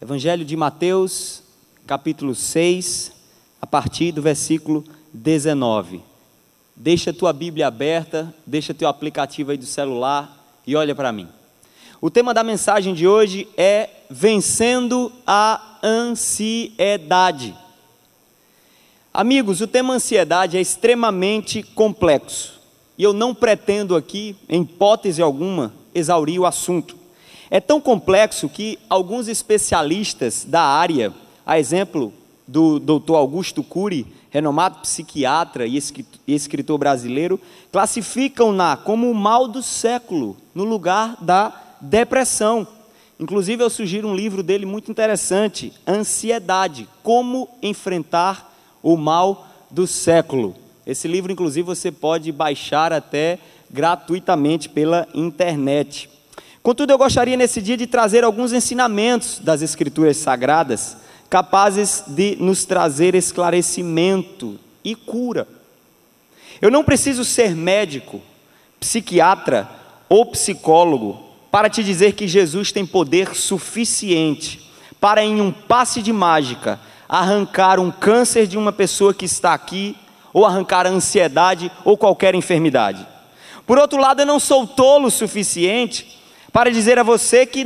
Evangelho de Mateus, capítulo 6, a partir do versículo 19. Deixa a tua Bíblia aberta, deixa teu aplicativo aí do celular e olha para mim. O tema da mensagem de hoje é vencendo a ansiedade. Amigos, o tema ansiedade é extremamente complexo e eu não pretendo aqui, em hipótese alguma, exaurir o assunto. É tão complexo que alguns especialistas da área, a exemplo do Dr. Augusto Cury, renomado psiquiatra e escritor brasileiro, classificam-na como o mal do século, no lugar da depressão. Inclusive eu sugiro um livro dele muito interessante, Ansiedade, Como Enfrentar o Mal do Século. Esse livro, inclusive, você pode baixar até gratuitamente pela internet. Contudo, eu gostaria nesse dia de trazer alguns ensinamentos das Escrituras Sagradas, capazes de nos trazer esclarecimento e cura. Eu não preciso ser médico, psiquiatra ou psicólogo para te dizer que Jesus tem poder suficiente para, em um passe de mágica, arrancar um câncer de uma pessoa que está aqui, ou arrancar a ansiedade ou qualquer enfermidade. Por outro lado, eu não sou tolo o suficiente para dizer a você que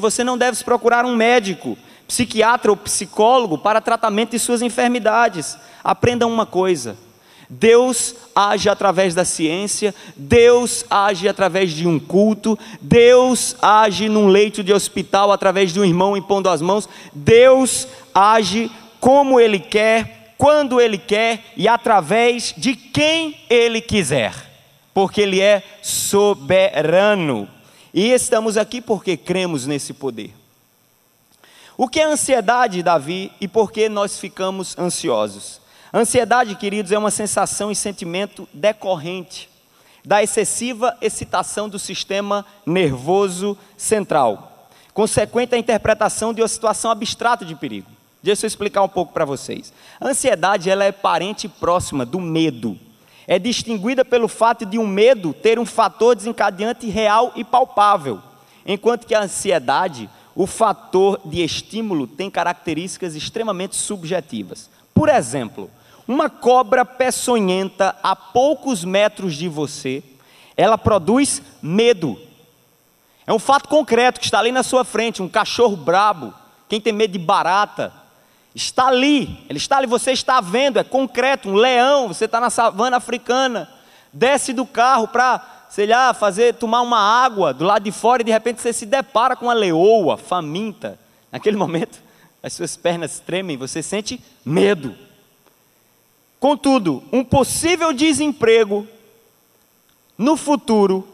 você não deve procurar um médico, psiquiatra ou psicólogo para tratamento de suas enfermidades. Aprenda uma coisa: Deus age através da ciência, Deus age através de um culto, Deus age num leito de hospital através de um irmão impondo as mãos, Deus age como Ele quer, quando Ele quer e através de quem Ele quiser, porque Ele é soberano. E estamos aqui porque cremos nesse poder. O que é ansiedade, Davi, e por que nós ficamos ansiosos? Ansiedade, queridos, é uma sensação e sentimento decorrente da excessiva excitação do sistema nervoso central, consequente à interpretação de uma situação abstrata de perigo. Deixa eu explicar um pouco para vocês. A ansiedade, ela é parente próxima do medo. É distinguida pelo fato de um medo ter um fator desencadeante real e palpável, enquanto que a ansiedade, o fator de estímulo, tem características extremamente subjetivas. Por exemplo, uma cobra peçonhenta a poucos metros de você, ela produz medo. É um fato concreto que está ali na sua frente, um cachorro brabo, quem tem medo de barata, está ali, ele está ali, você está vendo, é concreto, um leão, você está na savana africana, desce do carro para, sei lá, tomar uma água do lado de fora e de repente você se depara com uma leoa faminta. Naquele momento, as suas pernas tremem, você sente medo. Contudo, um possível desemprego no futuro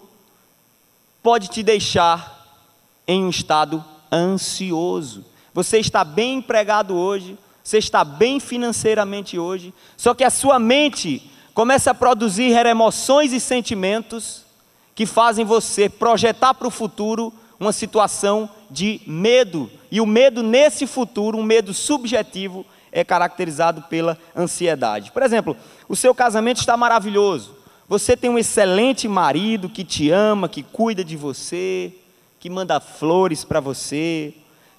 pode te deixar em um estado ansioso. Você está bem empregado hoje, você está bem financeiramente hoje, só que a sua mente começa a produzir emoções e sentimentos que fazem você projetar para o futuro uma situação de medo. E o medo nesse futuro, um medo subjetivo, é caracterizado pela ansiedade. Por exemplo, o seu casamento está maravilhoso, você tem um excelente marido que te ama, que cuida de você, que manda flores para você.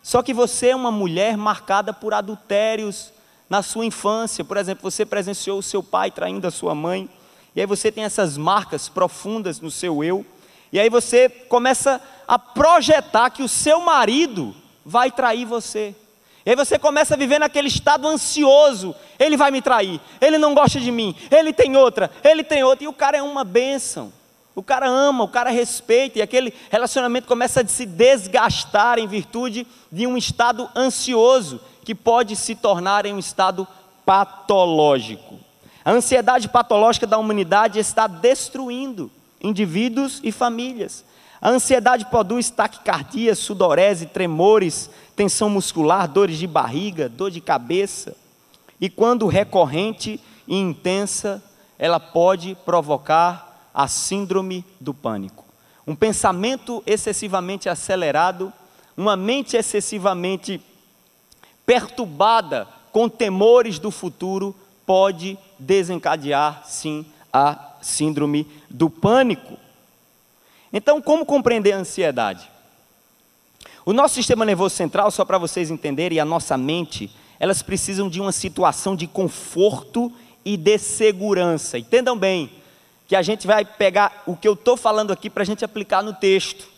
Só que você é uma mulher marcada por adultérios na sua infância. Por exemplo, você presenciou o seu pai traindo a sua mãe, e aí você tem essas marcas profundas no seu eu, e aí você começa a projetar que o seu marido vai trair você. E aí você começa a viver naquele estado ansioso: ele vai me trair, ele não gosta de mim, ele tem outra, e o cara é uma bênção. O cara ama, o cara respeita, e aquele relacionamento começa a se desgastar em virtude de um estado ansioso, que pode se tornar em um estado patológico. A ansiedade patológica da humanidade está destruindo indivíduos e famílias. A ansiedade produz taquicardia, sudorese, tremores, tensão muscular, dores de barriga, dor de cabeça. E quando recorrente e intensa, ela pode provocar a síndrome do pânico. Um pensamento excessivamente acelerado, uma mente excessivamente perturbada com temores do futuro, pode desencadear, sim, a síndrome do pânico. Então, como compreender a ansiedade? O nosso sistema nervoso central, só para vocês entenderem, e a nossa mente, elas precisam de uma situação de conforto e de segurança. Entendam bem, que a gente vai pegar o que eu estou falando aqui para a gente aplicar no texto.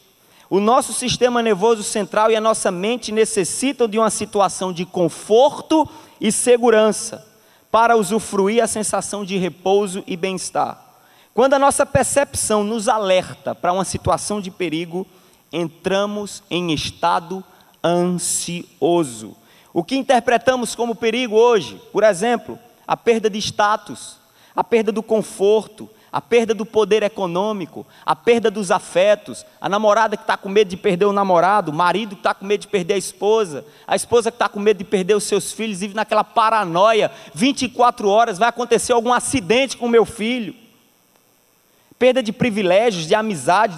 O nosso sistema nervoso central e a nossa mente necessitam de uma situação de conforto e segurança para usufruir a sensação de repouso e bem-estar. Quando a nossa percepção nos alerta para uma situação de perigo, entramos em estado ansioso. O que interpretamos como perigo hoje? Por exemplo, a perda de status, a perda do conforto, a perda do poder econômico, a perda dos afetos, a namorada que está com medo de perder o namorado, o marido que está com medo de perder a esposa que está com medo de perder os seus filhos, vive naquela paranoia, 24 horas, vai acontecer algum acidente com o meu filho. Perda de privilégios, de amizades,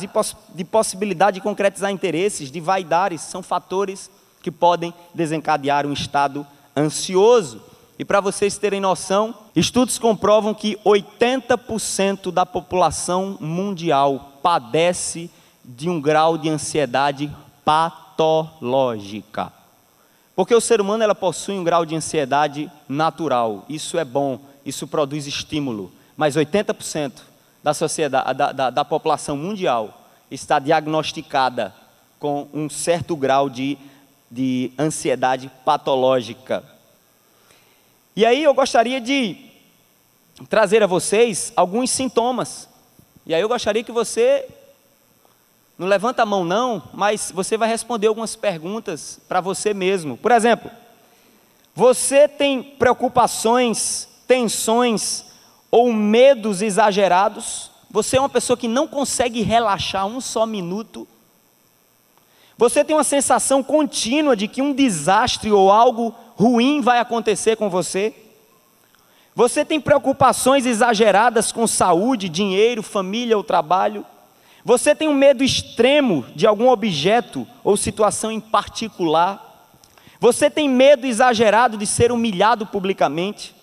de possibilidade de concretizar interesses, de vaidades, são fatores que podem desencadear um estado ansioso. E para vocês terem noção, estudos comprovam que 80% da população mundial padece de um grau de ansiedade patológica. Porque o ser humano ela possui um grau de ansiedade natural, isso é bom, isso produz estímulo, mas 80% da sociedade, da população mundial está diagnosticada com um certo grau de ansiedade patológica. E aí eu gostaria de trazer a vocês alguns sintomas. E aí eu gostaria que você, não levanta a mão não, mas você vai responder algumas perguntas para você mesmo. Por exemplo, você tem preocupações, tensões ou medos exagerados? Você é uma pessoa que não consegue relaxar um só minuto? Você tem uma sensação contínua de que um desastre ou algo ruim vai acontecer com você? Você tem preocupações exageradas com saúde, dinheiro, família ou trabalho? Você tem um medo extremo de algum objeto ou situação em particular? Você tem medo exagerado de ser humilhado publicamente?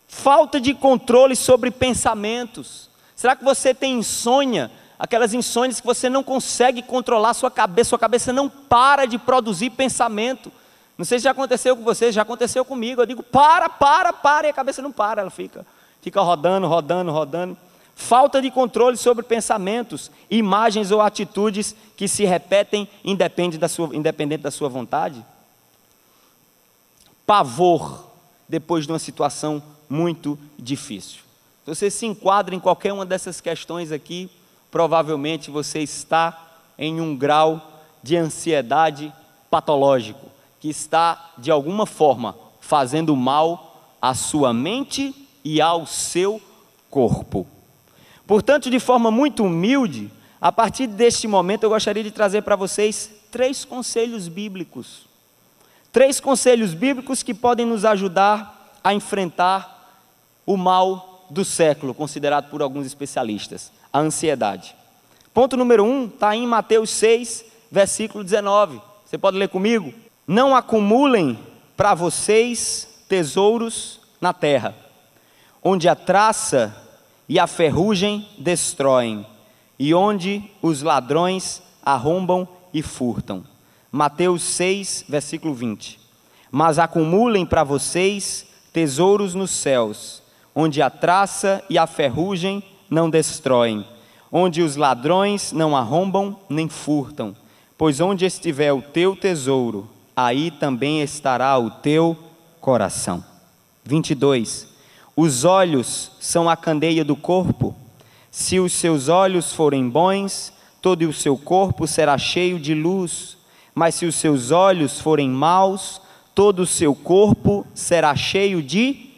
Falta de controle sobre pensamentos. Será que você tem insônia? Aquelas insônias que você não consegue controlar sua cabeça não para de produzir pensamento. Não sei se já aconteceu com você, já aconteceu comigo. Eu digo, para, e a cabeça não para, ela fica rodando. Falta de controle sobre pensamentos, imagens ou atitudes que se repetem independente da sua vontade. Pavor depois de uma situação muito difícil. Se você se enquadra em qualquer uma dessas questões aqui, provavelmente você está em um grau de ansiedade patológico, que está, de alguma forma, fazendo mal à sua mente e ao seu corpo. Portanto, de forma muito humilde, a partir deste momento eu gostaria de trazer para vocês 3 conselhos bíblicos. 3 conselhos bíblicos que podem nos ajudar a enfrentar o mal do século, considerado por alguns especialistas, a ansiedade. Ponto número 1 está em Mateus 6, versículo 19. Você pode ler comigo? Não acumulem para vocês tesouros na terra, onde a traça e a ferrugem destroem, e onde os ladrões arrombam e furtam. Mateus 6, versículo 20. Mas acumulem para vocês tesouros nos céus, onde a traça e a ferrugem não destroem, onde os ladrões não arrombam nem furtam, pois onde estiver o teu tesouro, aí também estará o teu coração. 22. Os olhos são a candeia do corpo. Se os seus olhos forem bons, todo o seu corpo será cheio de luz. Mas se os seus olhos forem maus, todo o seu corpo será cheio de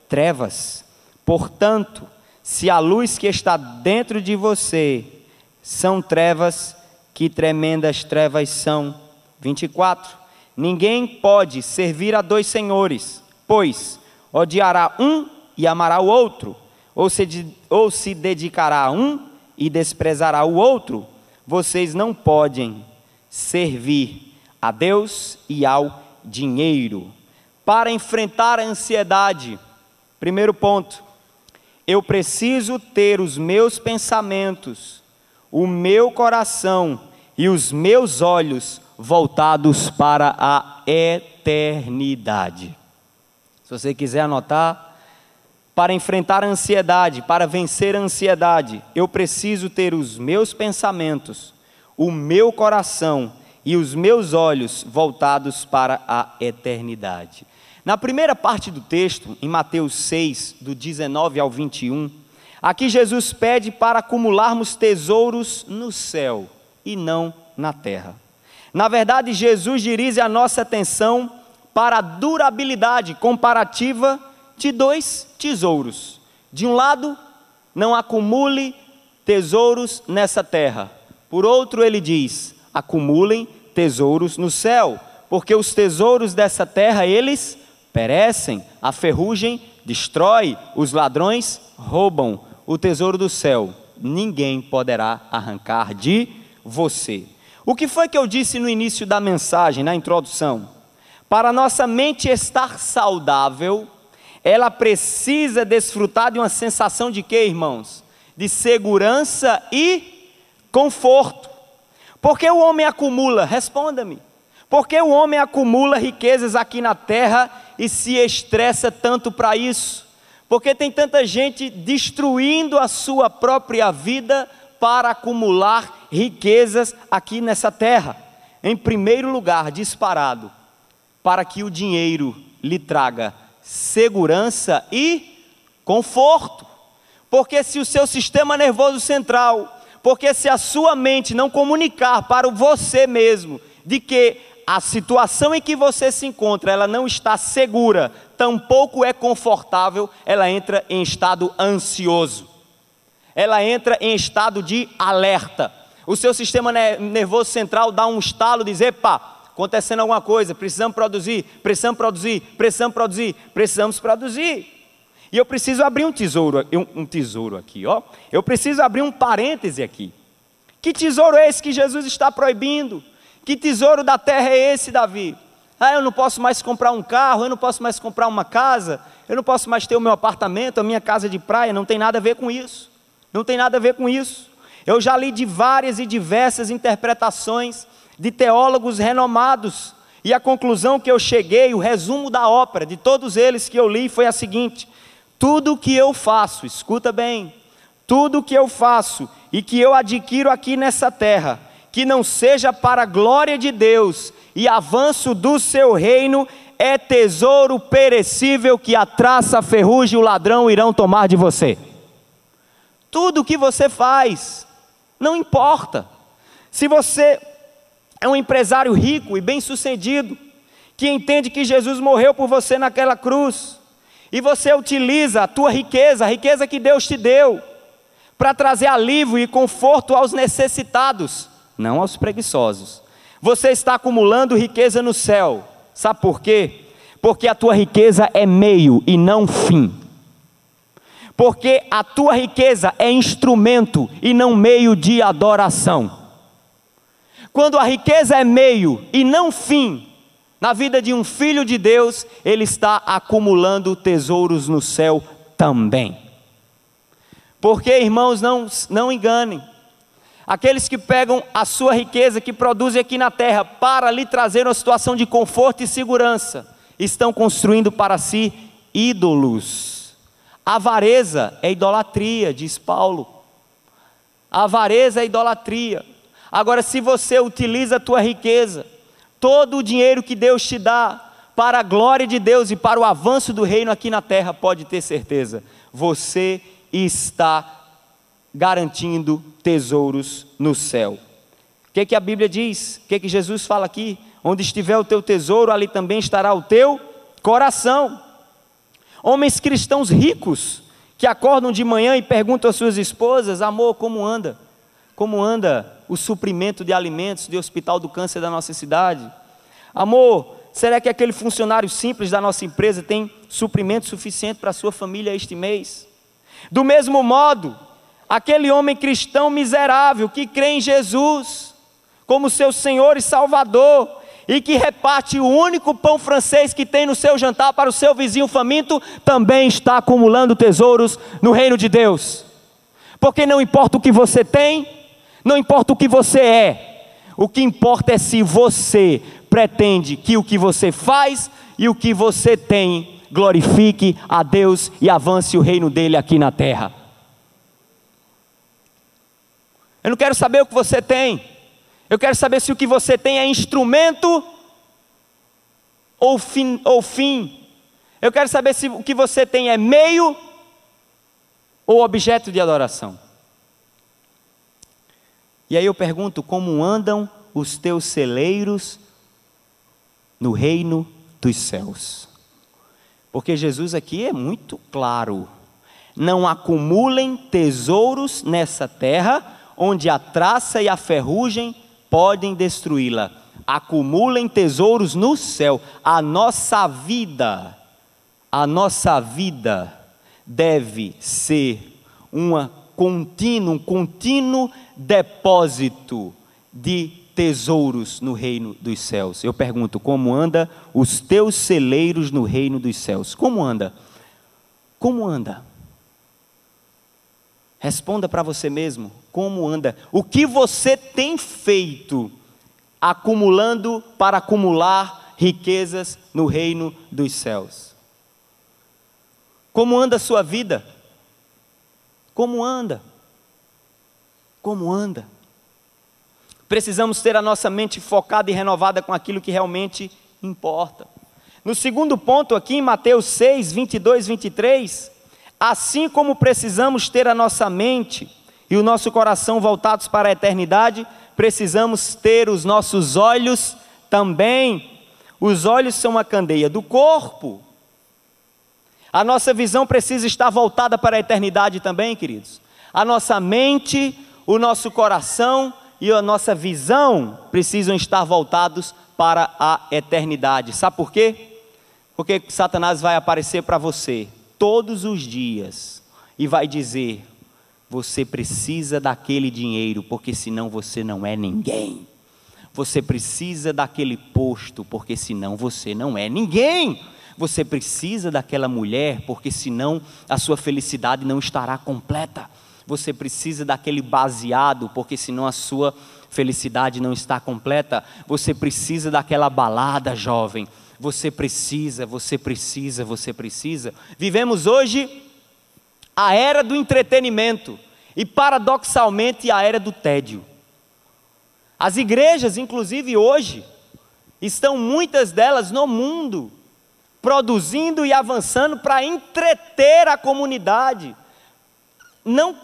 trevas. Portanto, se a luz que está dentro de você são trevas, que tremendas trevas são. 24. Ninguém pode servir a 2 senhores, pois odiará um e amará o outro, ou se dedicará a um e desprezará o outro. Vocês não podem servir a Deus e ao dinheiro. Para enfrentar a ansiedade, primeiro ponto, eu preciso ter os meus pensamentos, o meu coração e os meus olhos voltados para a eternidade. Se você quiser anotar, para enfrentar a ansiedade, para vencer a ansiedade, eu preciso ter os meus pensamentos, o meu coração e os meus olhos voltados para a eternidade. Na primeira parte do texto, em Mateus 6, do 19 ao 21, aqui Jesus pede para acumularmos tesouros no céu e não na terra. Na verdade, Jesus dirige a nossa atenção para a durabilidade comparativa de dois tesouros. De um lado, não acumule tesouros nessa terra. Por outro, ele diz, acumulem tesouros no céu, porque os tesouros dessa terra, eles perecem, a ferrugem destrói, os ladrões roubam. O tesouro do céu, ninguém poderá arrancar de você. O que foi que eu disse no início da mensagem, na introdução? Para nossa mente estar saudável, ela precisa desfrutar de uma sensação de quê, irmãos? De segurança e conforto. Por que o homem acumula? Responda-me. Por que o homem acumula riquezas aqui na terra e se estressa tanto para isso? Porque tem tanta gente destruindo a sua própria vida para acumular riquezas aqui nessa terra. Em primeiro lugar, disparado, para que o dinheiro lhe traga segurança e conforto. Porque se o seu sistema nervoso central, porque se a sua mente não comunicar para você mesmo de que a situação em que você se encontra, ela não está segura, tampouco é confortável, ela entra em estado ansioso. Ela entra em estado de alerta. O seu sistema nervoso central dá um estalo, diz, epa, acontecendo alguma coisa, precisamos produzir. E eu preciso abrir um tesouro aqui, ó. Eu preciso abrir um parêntese aqui. Que tesouro é esse que Jesus está proibindo? Que tesouro da terra é esse, Davi? Eu não posso mais comprar um carro, eu não posso mais comprar uma casa, eu não posso mais ter o meu apartamento, a minha casa de praia. Não tem nada a ver com isso. Não tem nada a ver com isso. Eu já li de várias e diversas interpretações de teólogos renomados, e a conclusão que eu cheguei, o resumo da ópera, de todos eles que eu li, foi a seguinte: tudo que eu faço, escuta bem, tudo que eu faço e que eu adquiro aqui nessa terra, que não seja para a glória de Deus e avanço do seu reino, é tesouro perecível que a traça, a ferrugem e o ladrão irão tomar de você. Tudo que você faz, não importa. Se você é um empresário rico e bem-sucedido, que entende que Jesus morreu por você naquela cruz, e você utiliza a tua riqueza, a riqueza que Deus te deu, para trazer alívio e conforto aos necessitados, não aos preguiçosos. Você está acumulando riqueza no céu. Sabe por quê? Porque a tua riqueza é meio e não fim. Porque a tua riqueza é instrumento e não meio de adoração. Quando a riqueza é meio e não fim, na vida de um filho de Deus, ele está acumulando tesouros no céu também. Porque, irmãos, não enganem. Aqueles que pegam a sua riqueza, que produzem aqui na terra, para lhe trazer uma situação de conforto e segurança, estão construindo para si ídolos. Avareza é idolatria, diz Paulo. Avareza é idolatria. Agora, se você utiliza a tua riqueza, todo o dinheiro que Deus te dá, para a glória de Deus e para o avanço do reino aqui na terra, pode ter certeza, você está garantindo tesouros no céu. O que a Bíblia diz? O que Jesus fala aqui? Onde estiver o teu tesouro, ali também estará o teu coração. Homens cristãos ricos, que acordam de manhã e perguntam às suas esposas: amor, como anda? Como anda o suprimento de alimentos do Hospital do Câncer da nossa cidade? Amor, será que aquele funcionário simples da nossa empresa tem suprimento suficiente para a sua família este mês? Do mesmo modo, aquele homem cristão miserável que crê em Jesus como seu Senhor e Salvador e que reparte o único pão francês que tem no seu jantar para o seu vizinho faminto, também está acumulando tesouros no reino de Deus. Porque não importa o que você tem, não importa o que você é, O que importa é se você pretende que o que você faz e o que você tem glorifique a Deus e avance o reino dele aqui na terra. Eu não quero saber o que você tem. Eu quero saber se o que você tem é instrumento ou fim. Eu quero saber se o que você tem é meio ou objeto de adoração. E aí eu pergunto, como andam os teus celeiros no reino dos céus? Porque Jesus aqui é muito claro. Não acumulem tesouros nessa terra, onde a traça e a ferrugem podem destruí-la. Acumulem tesouros no céu. A nossa vida deve ser um contínuo depósito de tesouros no reino dos céus. Eu pergunto, como anda os teus celeiros no reino dos céus? Como anda? Como anda? Responda para você mesmo, como anda? O que você tem feito acumulando para acumular riquezas no reino dos céus? Como anda a sua vida? Como anda? Como anda? Precisamos ter a nossa mente focada e renovada com aquilo que realmente importa. No segundo ponto aqui em Mateus 6, 22, 23, assim como precisamos ter a nossa mente e o nosso coração voltados para a eternidade, precisamos ter os nossos olhos também. Os olhos são a candeia do corpo. A nossa visão precisa estar voltada para a eternidade também, queridos. A nossa mente, o nosso coração e a nossa visão precisam estar voltados para a eternidade. Sabe por quê? Porque Satanás vai aparecer para você todos os dias e vai dizer: você precisa daquele dinheiro, porque senão você não é ninguém. Você precisa daquele posto, porque senão você não é ninguém. Você precisa daquela mulher, porque senão a sua felicidade não estará completa. Você precisa daquele baseado, porque senão a sua felicidade não está completa. Você precisa daquela balada, jovem. Você precisa. Vivemos hoje a era do entretenimento e, paradoxalmente, a era do tédio. As igrejas, inclusive hoje, estão muitas delas no mundo, produzindo e avançando para entreter a comunidade. Não,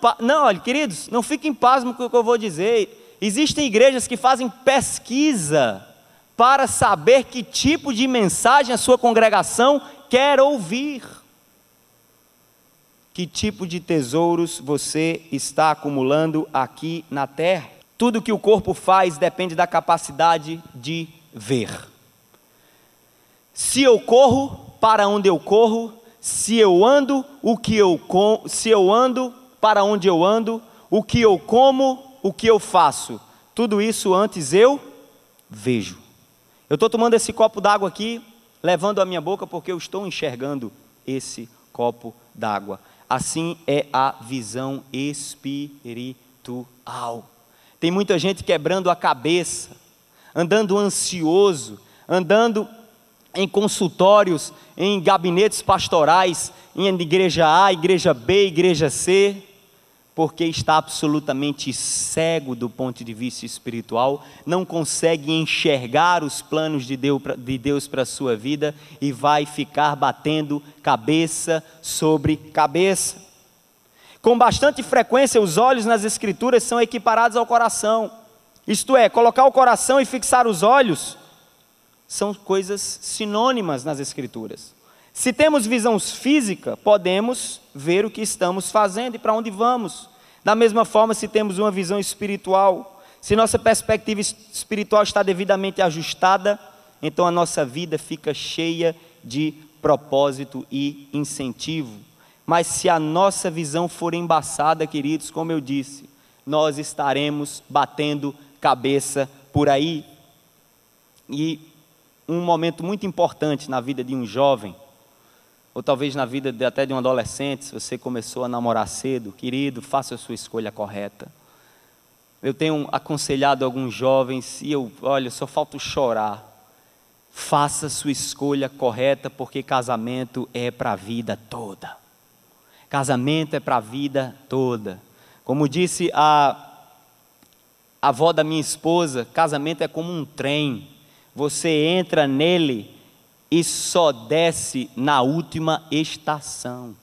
olha, queridos, não fiquem pasmos com o que eu vou dizer. Existem igrejas que fazem pesquisa para saber que tipo de mensagem a sua congregação quer ouvir. Que tipo de tesouros você está acumulando aqui na terra? Tudo que o corpo faz depende da capacidade de ver. Se eu corro, para onde eu corro? Se eu ando, se eu ando, para onde eu ando? O que eu como, o que eu faço? Tudo isso antes eu vejo. Eu estou tomando esse copo d'água aqui, levando a minha boca, porque eu estou enxergando esse copo d'água. Assim é a visão espiritual. Tem muita gente quebrando a cabeça, andando ansioso, andando em consultórios, em gabinetes pastorais, em igreja A, igreja B, igreja C, porque está absolutamente cego do ponto de vista espiritual, não consegue enxergar os planos de Deus para a sua vida e vai ficar batendo cabeça sobre cabeça. Com bastante frequência, os olhos nas Escrituras são equiparados ao coração. Isto é, colocar o coração e fixar os olhos são coisas sinônimas nas Escrituras. Se temos visão física, podemos ver o que estamos fazendo e para onde vamos. Da mesma forma, se temos uma visão espiritual, se nossa perspectiva espiritual está devidamente ajustada, então a nossa vida fica cheia de propósito e incentivo. Mas se a nossa visão for embaçada, queridos, como eu disse, nós estaremos batendo cabeça por aí. E um momento muito importante na vida de um jovem, ou talvez na vida até de um adolescente, se você começou a namorar cedo, querido, faça a sua escolha correta. Eu tenho aconselhado alguns jovens e olha, só falta chorar. Faça sua escolha correta, porque casamento é para a vida toda. Casamento é para a vida toda. Como disse a avó da minha esposa, casamento é como um trem. Você entra nele e só desce na última estação.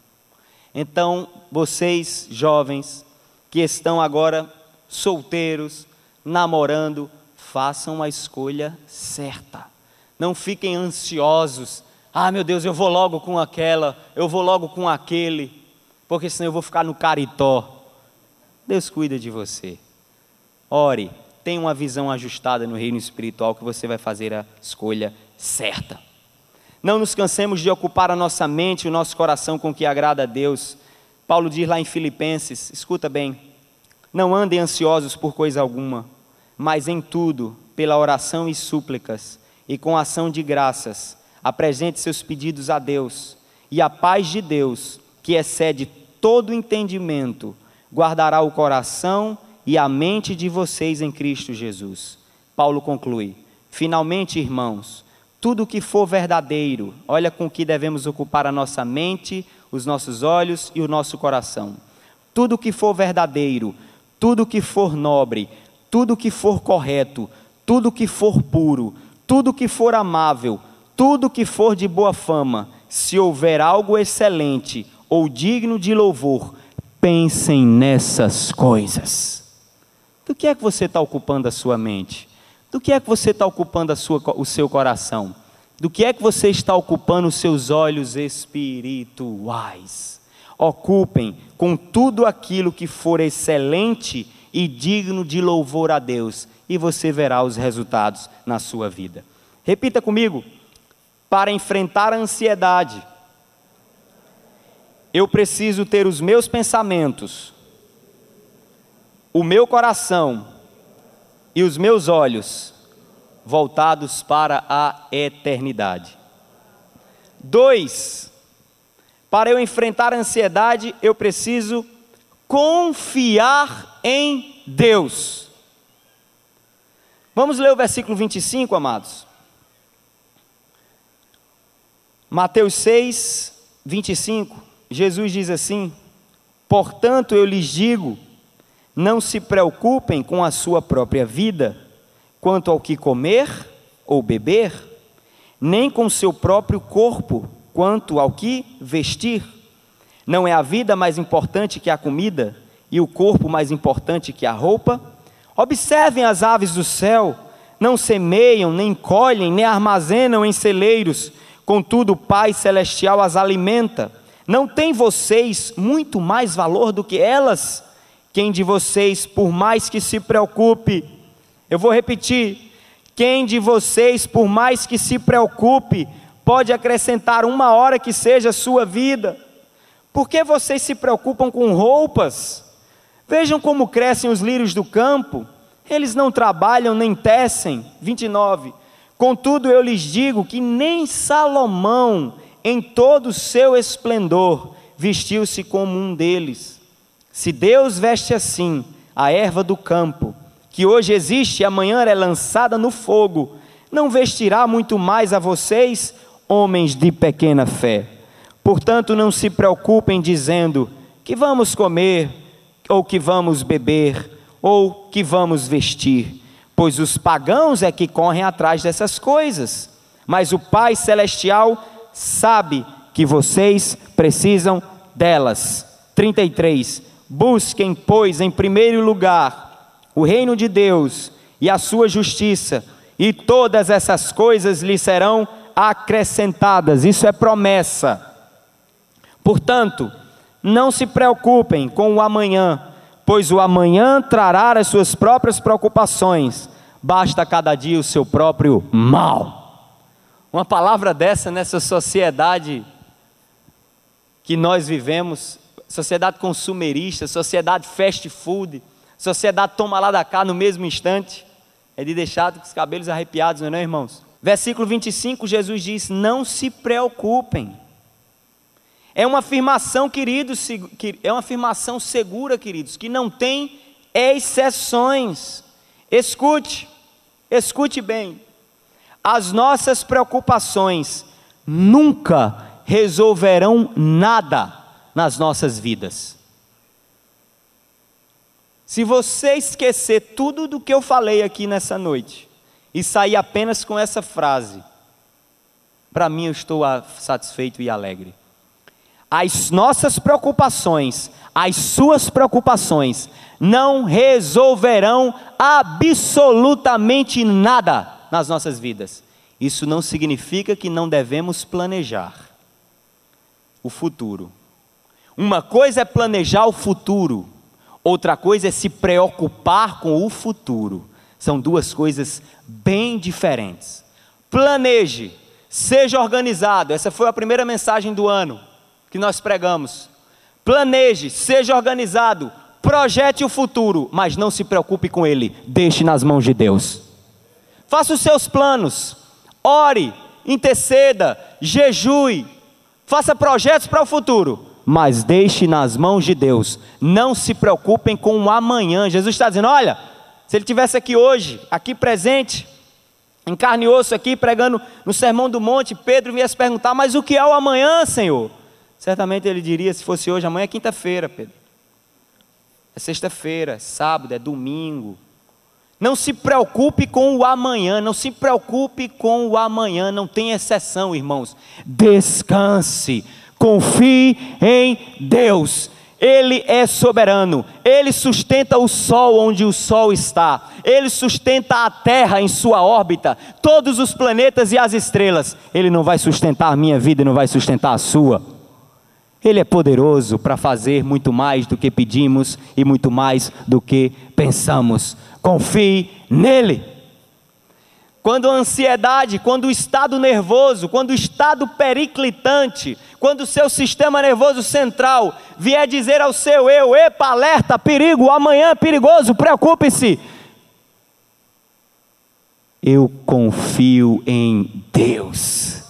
Então, vocês jovens que estão agora solteiros, namorando, façam a escolha certa. Não fiquem ansiosos. Ah, meu Deus, eu vou logo com aquela, eu vou logo com aquele, porque senão eu vou ficar no caritó. Deus cuida de você. Ore, tenha uma visão ajustada no reino espiritual que você vai fazer a escolha certa. Não nos cansemos de ocupar a nossa mente e o nosso coração com o que agrada a Deus. Paulo diz lá em Filipenses, escuta bem, não andem ansiosos por coisa alguma, mas em tudo, pela oração e súplicas, e com ação de graças, apresente seus pedidos a Deus, e a paz de Deus, que excede todo entendimento, guardará o coração e a mente de vocês em Cristo Jesus. Paulo conclui, finalmente, irmãos, tudo que for verdadeiro, olha com que devemos ocupar a nossa mente, os nossos olhos e o nosso coração. Tudo que for verdadeiro, tudo que for nobre, tudo que for correto, tudo que for puro, tudo que for amável, tudo que for de boa fama, se houver algo excelente ou digno de louvor, pensem nessas coisas. Do que é que você está ocupando a sua mente? Do que é que você está ocupando o seu coração? Do que é que você está ocupando os seus olhos espirituais? Ocupem com tudo aquilo que for excelente e digno de louvor a Deus, e você verá os resultados na sua vida. Repita comigo: para enfrentar a ansiedade, eu preciso ter os meus pensamentos, o meu coração e os meus olhos voltados para a eternidade. 2, para eu enfrentar a ansiedade, eu preciso confiar em Deus. Vamos ler o versículo 25, amados. Mateus 6, 25, Jesus diz assim: portanto eu lhes digo, não se preocupem com a sua própria vida, quanto ao que comer ou beber, nem com seu próprio corpo, quanto ao que vestir. Não é a vida mais importante que a comida, e o corpo mais importante que a roupa? Observem as aves do céu, não semeiam, nem colhem, nem armazenam em celeiros, contudo o Pai Celestial as alimenta. Não tem vocês muito mais valor do que elas? Quem de vocês, por mais que se preocupe, eu vou repetir, quem de vocês, por mais que se preocupe, pode acrescentar uma hora que seja a sua vida? Por que vocês se preocupam com roupas? Vejam como crescem os lírios do campo, eles não trabalham nem tecem. 29, contudo eu lhes digo que nem Salomão, em todo o seu esplendor, vestiu-se como um deles. Se Deus veste assim a erva do campo, que hoje existe e amanhã é lançada no fogo, não vestirá muito mais a vocês, homens de pequena fé? Portanto, não se preocupem dizendo, que vamos comer, ou que vamos beber, ou que vamos vestir, pois os pagãos é que correm atrás dessas coisas, mas o Pai Celestial sabe que vocês precisam delas. 33, busquem, pois, em primeiro lugar, o reino de Deus e a sua justiça, e todas essas coisas lhe serão acrescentadas. Isso é promessa. Portanto, não se preocupem com o amanhã, pois o amanhã trará as suas próprias preocupações, basta cada dia o seu próprio mal. Uma palavra dessa nessa sociedade que nós vivemos, sociedade consumerista, sociedade fast food, sociedade toma lá da cá no mesmo instante, é de deixar os cabelos arrepiados, não é, irmãos? Versículo 25, Jesus diz, não se preocupem. É uma afirmação, queridos, é uma afirmação segura, queridos, que não tem exceções. Escute bem. As nossas preocupações nunca resolverão nada nas nossas vidas. Se você esquecer tudo do que eu falei aqui nessa noite e sair apenas com essa frase, para mim eu estou satisfeito e alegre. As nossas preocupações, as suas preocupações, não resolverão absolutamente nada nas nossas vidas. Isso não significa que não devemos planejar o futuro. Uma coisa é planejar o futuro, outra coisa é se preocupar com o futuro. São duas coisas bem diferentes. Planeje, seja organizado. Essa foi a primeira mensagem do ano que nós pregamos. Planeje, seja organizado, projete o futuro, mas não se preocupe com ele, deixe nas mãos de Deus. Faça os seus planos, ore, interceda, jejue, faça projetos para o futuro, mas deixe nas mãos de Deus. Não se preocupem com o amanhã. Jesus está dizendo, olha, se ele estivesse aqui hoje, aqui presente, em carne e osso aqui, pregando no Sermão do Monte, Pedro viesse perguntar, mas o que é o amanhã, Senhor? Certamente ele diria, se fosse hoje, amanhã é quinta-feira, Pedro. É sexta-feira, é sábado, é domingo. Não se preocupe com o amanhã, não se preocupe com o amanhã, não tem exceção, irmãos. Descanse, confie em Deus. Ele é soberano, Ele sustenta o sol onde o sol está, Ele sustenta a terra em sua órbita, todos os planetas e as estrelas. Ele não vai sustentar a minha vida e não vai sustentar a sua. Ele é poderoso para fazer muito mais do que pedimos e muito mais do que pensamos. Confie nele. Quando a ansiedade, quando o estado nervoso, quando o estado periclitante, quando o seu sistema nervoso central vier dizer ao seu eu, epa, alerta, perigo, amanhã é perigoso, preocupe-se. Eu confio em Deus.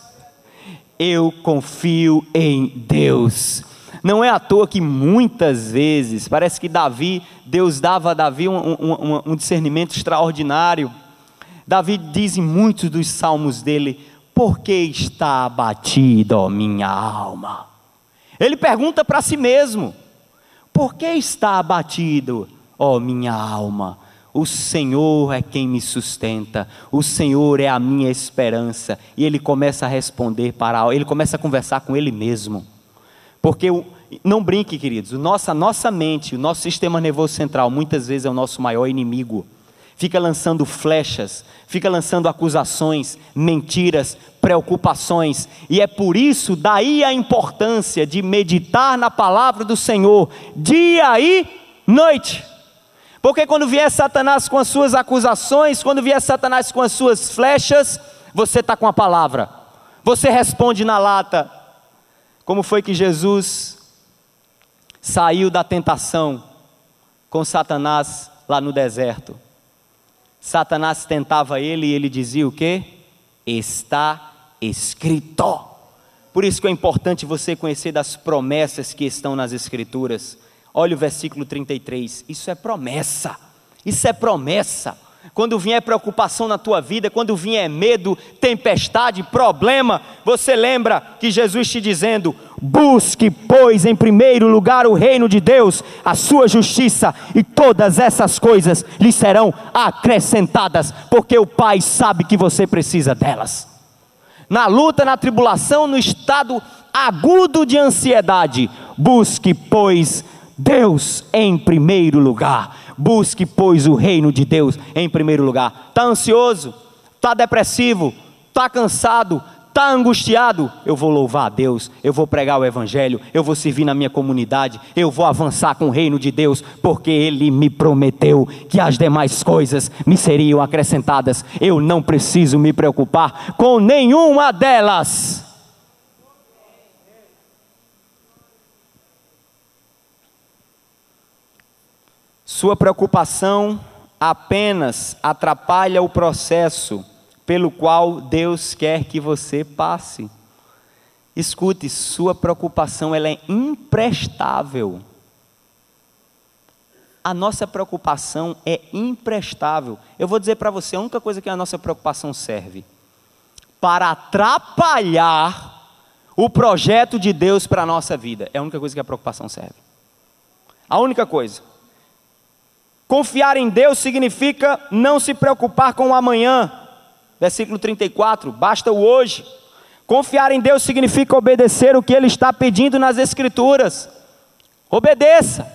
Eu confio em Deus. Não é à toa que muitas vezes, parece que Deus dava a Davi um discernimento extraordinário. Davi diz em muitos dos salmos dele, por que está abatido, ó minha alma? Ele pergunta para si mesmo, por que está abatido, ó minha alma? O Senhor é quem me sustenta, o Senhor é a minha esperança. E ele começa a responder ele começa a conversar com ele mesmo. Porque, não brinque, queridos, a nossa mente, o nosso sistema nervoso central, muitas vezes é o nosso maior inimigo. Fica lançando flechas, fica lançando acusações, mentiras, preocupações. E é por isso, daí a importância de meditar na palavra do Senhor, dia e noite. Porque quando vier Satanás com as suas acusações, quando vier Satanás com as suas flechas, você está com a palavra, você responde na lata. Como foi que Jesus saiu da tentação com Satanás lá no deserto? Satanás tentava ele e ele dizia o quê? Está escrito. Por isso que é importante você conhecer das promessas que estão nas Escrituras. Olha o versículo 33, isso é promessa, isso é promessa. Quando vier preocupação na tua vida, quando vier medo, tempestade, problema, você lembra que Jesus te dizendo, busque pois em primeiro lugar o reino de Deus, a sua justiça, e todas essas coisas lhe serão acrescentadas, porque o Pai sabe que você precisa delas. Na luta, na tribulação, no estado agudo de ansiedade, busque pois Deus em primeiro lugar. Busque pois o reino de Deus em primeiro lugar. Está ansioso? Está depressivo? Está cansado? Está angustiado? Eu vou louvar a Deus, eu vou pregar o Evangelho, eu vou servir na minha comunidade, eu vou avançar com o reino de Deus, porque Ele me prometeu que as demais coisas me seriam acrescentadas. Eu não preciso me preocupar com nenhuma delas. Sua preocupação apenas atrapalha o processo pelo qual Deus quer que você passe. Escute, sua preocupação ela é imprestável. a nossa preocupação é imprestável. Eu vou dizer para você, a única coisa que a nossa preocupação serve para atrapalhar o projeto de Deus para a nossa vida. É a única coisa que a preocupação serve. A única coisa. Confiar em Deus significa não se preocupar com o amanhã. Versículo 34, basta o hoje. Confiar em Deus significa obedecer o que Ele está pedindo nas Escrituras. Obedeça.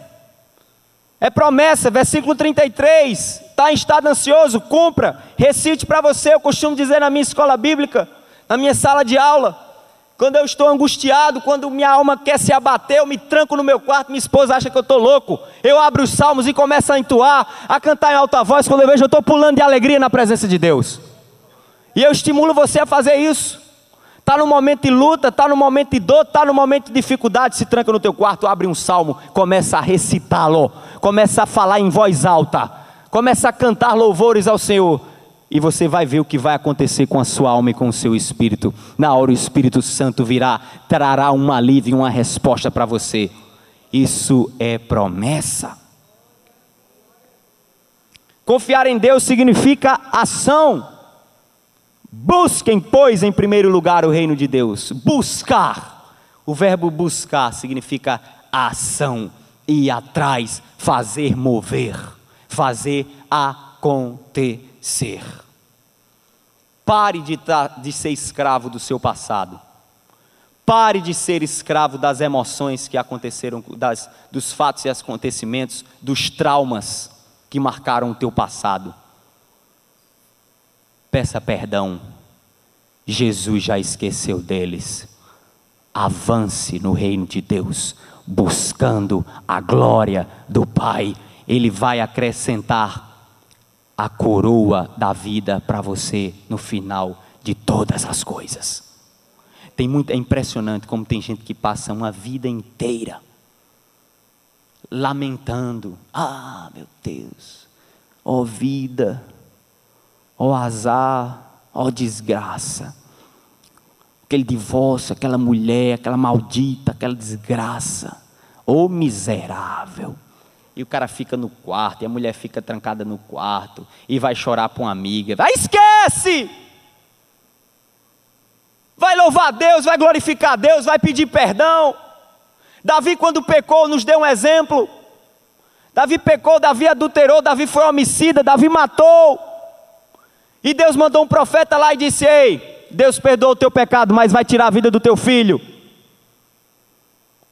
É promessa, versículo 33. Está em estado ansioso, cumpra. Recite para você. Eu costumo dizer na minha escola bíblica, na minha sala de aula, quando eu estou angustiado, quando minha alma quer se abater, eu me tranco no meu quarto, minha esposa acha que eu estou louco. Eu abro os salmos e começo a entoar, a cantar em alta voz. Quando eu vejo, eu estou pulando de alegria na presença de Deus. E eu estimulo você a fazer isso. Está no momento de luta, está no momento de dor, está no momento de dificuldade, se tranca no teu quarto, abre um salmo, começa a recitá-lo, começa a falar em voz alta, começa a cantar louvores ao Senhor, e você vai ver o que vai acontecer com a sua alma e com o seu espírito. Na hora o Espírito Santo virá, trará um alívio, uma resposta para você. Isso é promessa. Confiar em Deus significa ação. Busquem, pois, em primeiro lugar o reino de Deus. Buscar. O verbo buscar significa ação. Ir atrás, fazer mover, fazer acontecer. Pare de ser escravo do seu passado. Pare de ser escravo das emoções que aconteceram, dos fatos e acontecimentos, dos traumas que marcaram o teu passado. Peça perdão, Jesus já esqueceu deles. Avance no reino de Deus, buscando a glória do Pai. Ele vai acrescentar a coroa da vida para você no final de todas as coisas. É impressionante como tem gente que passa uma vida inteira lamentando. Ah, meu Deus, ó vida, ó azar, ó desgraça, aquele divórcio, aquela mulher, aquela maldita, aquela desgraça, ô miserável. E o cara fica no quarto, e a mulher fica trancada no quarto, e vai chorar para uma amiga. Vai, esquece! Vai louvar a Deus, vai glorificar a Deus, vai pedir perdão. Davi, quando pecou, nos deu um exemplo. Davi pecou, Davi adulterou, Davi foi homicida, Davi matou. E Deus mandou um profeta lá e disse: ei, Deus perdoa o teu pecado, mas vai tirar a vida do teu filho.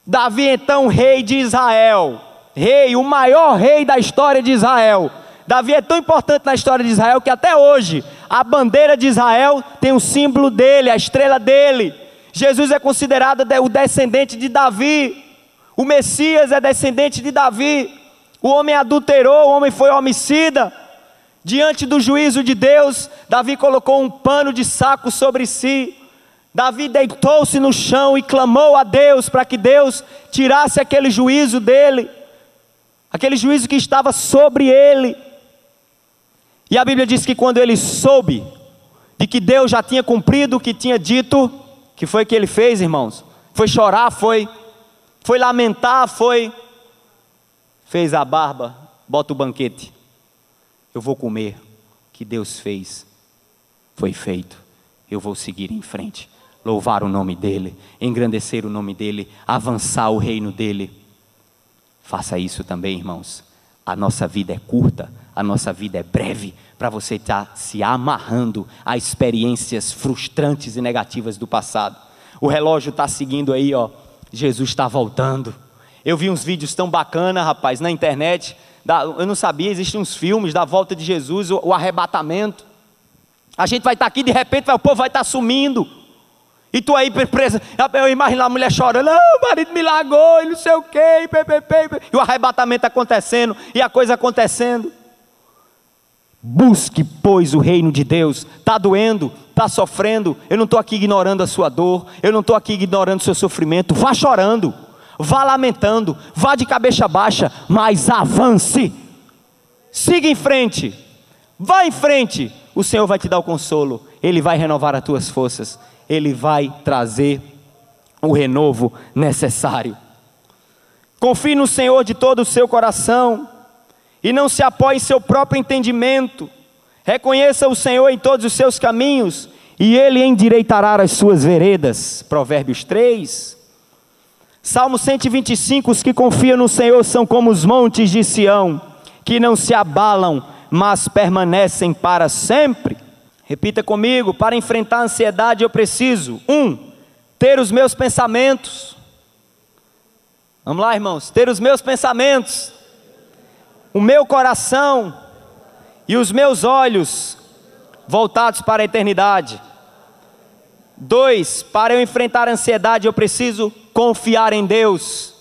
Davi, então, rei de Israel, rei, o maior rei da história de Israel. Davi é tão importante na história de Israel que até hoje a bandeira de Israel tem o símbolo dele, a estrela dele. Jesus é considerado o descendente de Davi. O Messias é descendente de Davi. O homem adulterou, o homem foi homicida. Diante do juízo de Deus, Davi colocou um pano de saco sobre si. Davi deitou-se no chão e clamou a Deus para que Deus tirasse aquele juízo dele, aquele juízo que estava sobre ele. E a Bíblia diz que quando ele soube de que Deus já tinha cumprido o que tinha dito, que foi que ele fez, irmãos? Foi chorar, foi lamentar, fez a barba, bota o banquete. Eu vou comer, o que Deus fez, foi feito. Eu vou seguir em frente, louvar o nome dEle, engrandecer o nome dEle, avançar o reino dEle. Faça isso também, irmãos. A nossa vida é curta, a nossa vida é breve, para você estar se amarrando a experiências frustrantes e negativas do passado. O relógio está seguindo aí, ó. Jesus está voltando. Eu vi uns vídeos tão bacanas, rapaz, na internet. Eu não sabia, existem uns filmes da volta de Jesus, o arrebatamento. A gente vai estar aqui, de repente o povo vai estar sumindo. E tu aí presa, eu imagino a mulher chorando, o marido me largou, e não sei o quê, e o arrebatamento acontecendo, e a coisa acontecendo. Busque, pois, o reino de Deus. Está doendo, está sofrendo, eu não estou aqui ignorando a sua dor, eu não estou aqui ignorando o seu sofrimento. Vá chorando, vá lamentando, vá de cabeça baixa, mas avance, siga em frente, vá em frente. O Senhor vai te dar o consolo, Ele vai renovar as tuas forças, Ele vai trazer o renovo necessário. Confie no Senhor de todo o seu coração. e não se apoie em seu próprio entendimento. Reconheça o Senhor em todos os seus caminhos, e Ele endireitará as suas veredas. Provérbios 3. Salmo 125, os que confiam no Senhor são como os montes de Sião, que não se abalam, mas permanecem para sempre. Repita comigo: para enfrentar a ansiedade eu preciso, 1, ter os meus pensamentos. Vamos lá, irmãos, ter os meus pensamentos, o meu coração e os meus olhos voltados para a eternidade. 2, para eu enfrentar a ansiedade eu preciso confiar em Deus.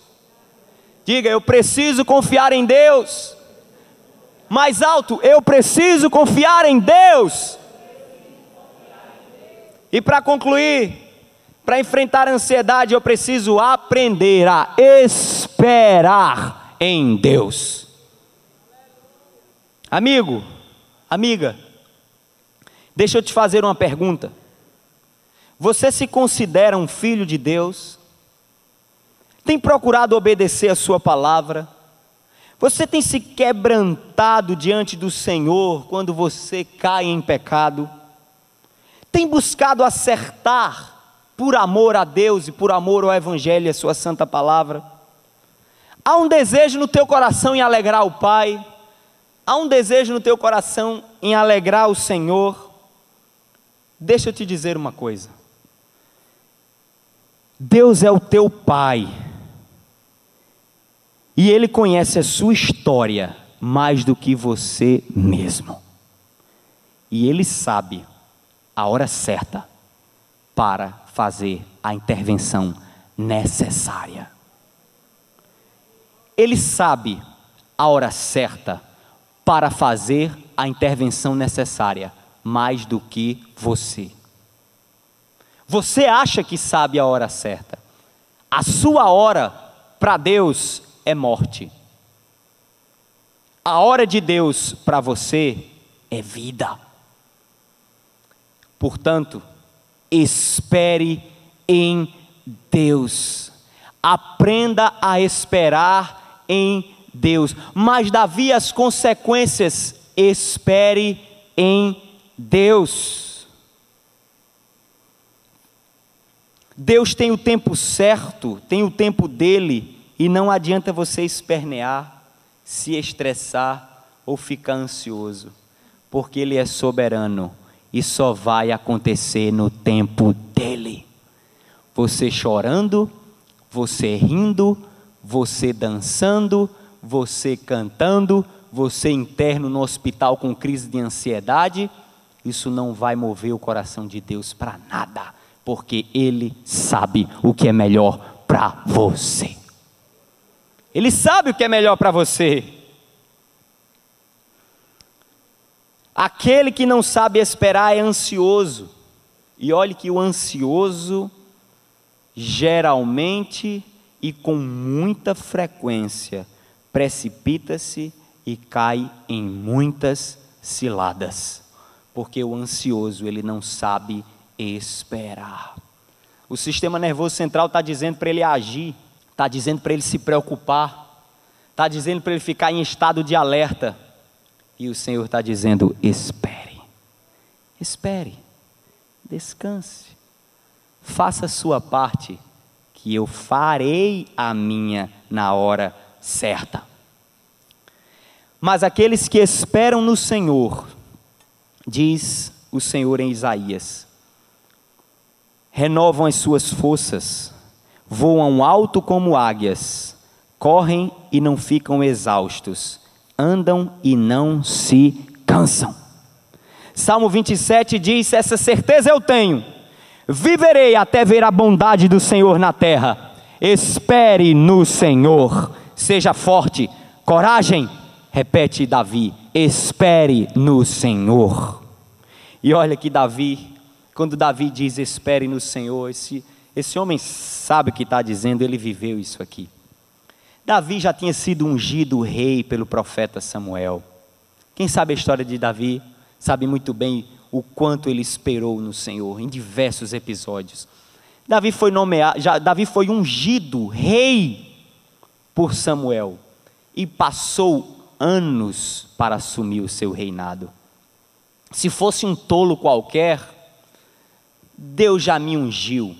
Diga: eu preciso confiar em Deus. Mais alto: eu preciso confiar em Deus. E para concluir, para enfrentar a ansiedade eu preciso aprender a esperar em Deus. Amigo, amiga, deixa eu te fazer uma pergunta. Você se considera um filho de Deus? Tem procurado obedecer a sua palavra? Você tem se quebrantado diante do Senhor quando você cai em pecado? Tem buscado acertar por amor a Deus e por amor ao Evangelho e a sua santa palavra? Há um desejo no teu coração em alegrar o Pai? Há um desejo no teu coração em alegrar o Senhor? Deixa eu te dizer uma coisa. Deus é o teu Pai, e Ele conhece a sua história mais do que você mesmo, e Ele sabe a hora certa para fazer a intervenção necessária. Ele sabe a hora certa para fazer a intervenção necessária mais do que você. Você acha que sabe a hora certa. A sua hora para Deus é morte. A hora de Deus para você é vida. Portanto, espere em Deus. Aprenda a esperar em Deus. Mas Davi, as consequências: espere em Deus. Deus tem o tempo certo, tem o tempo dele, e não adianta você espernear, se estressar ou ficar ansioso, porque Ele é soberano e só vai acontecer no tempo dele. Você chorando, você rindo, você dançando, você cantando, você interno no hospital com crise de ansiedade, isso não vai mover o coração de Deus para nada, porque Ele sabe o que é melhor para você. Ele sabe o que é melhor para você. Aquele que não sabe esperar é ansioso. E olhe que o ansioso, geralmente e com muita frequência, precipita-se e cai em muitas ciladas. Porque o ansioso, ele não sabe esperar. O sistema nervoso central está dizendo para ele agir, está dizendo para ele se preocupar, está dizendo para ele ficar em estado de alerta, e o Senhor está dizendo: espere, espere, descanse, faça a sua parte, que eu farei a minha na hora certa. Mas aqueles que esperam no Senhor, diz o Senhor em Isaías, renovam as suas forças, voam alto como águias, correm e não ficam exaustos, andam e não se cansam. Salmo 27 diz: essa certeza eu tenho, viverei até ver a bondade do Senhor na terra. Espere no Senhor, seja forte, coragem, repete Davi, espere no Senhor. E olha que Davi, quando Davi diz espere no Senhor, esse homem sabe o que está dizendo, ele viveu isso aqui. Davi já tinha sido ungido rei pelo profeta Samuel. Quem sabe a história de Davi, sabe muito bem o quanto ele esperou no Senhor, em diversos episódios. Davi foi ungido rei por Samuel, e passou anos para assumir o seu reinado. Se fosse um tolo qualquer, Deus já me ungiu.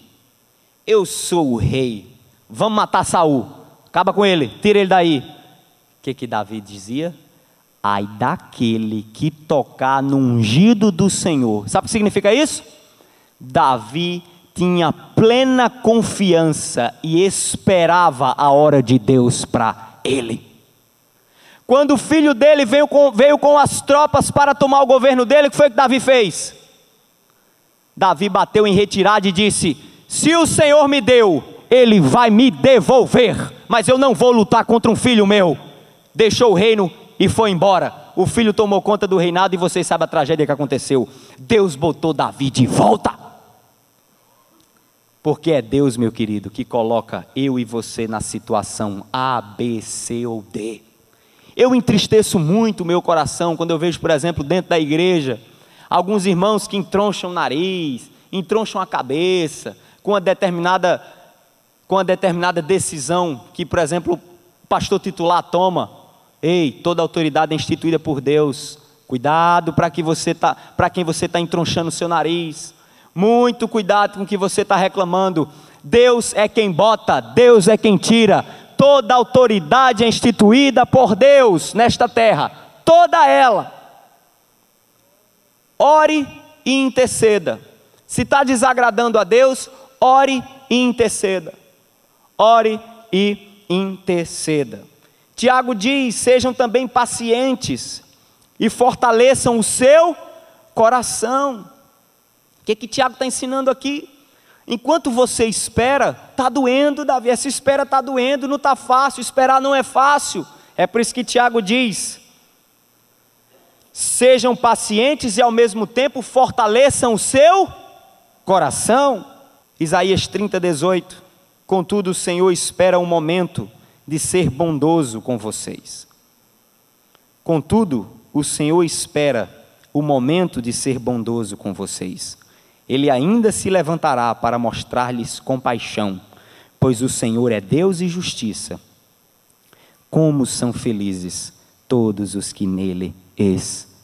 Eu sou o rei. Vamos matar Saul. Acaba com ele, tira ele daí. O que Davi dizia? Ai daquele que tocar no ungido do Senhor. Sabe o que significa isso? Davi tinha plena confiança e esperava a hora de Deus para ele. Quando o filho dele veio com as tropas para tomar o governo dele, o que foi que Davi fez? Davi bateu em retirada e disse: se o Senhor me deu, Ele vai me devolver, mas eu não vou lutar contra um filho meu. Deixou o reino e foi embora. O filho tomou conta do reinado e vocês sabem a tragédia que aconteceu. Deus botou Davi de volta. Porque é Deus, meu querido, que coloca eu e você na situação A, B, C ou D. Eu entristeço muito o meu coração quando eu vejo, por exemplo, dentro da igreja, alguns irmãos que entroncham o nariz, entroncham a cabeça, com uma determinada decisão que, por exemplo, o pastor titular toma. Ei, toda autoridade é instituída por Deus. Cuidado para quem você está entronchando o seu nariz. Muito cuidado com o que você está reclamando. Deus é quem bota, Deus é quem tira. Toda autoridade é instituída por Deus nesta terra, toda ela. Ore e interceda. Se está desagradando a Deus, ore e interceda. Ore e interceda. Tiago diz: sejam também pacientes e fortaleçam o seu coração. O que Tiago está ensinando aqui? Enquanto você espera, está doendo, Davi, essa espera está doendo, não está fácil, esperar não é fácil. É por isso que Tiago diz: sejam pacientes e ao mesmo tempo fortaleçam o seu coração. Isaías 30:18. Contudo, o Senhor espera um momento de ser bondoso com vocês. Contudo, o Senhor espera o momento de ser bondoso com vocês. Ele ainda se levantará para mostrar-lhes compaixão, pois o Senhor é Deus e justiça. Como são felizes todos os que nele esperam.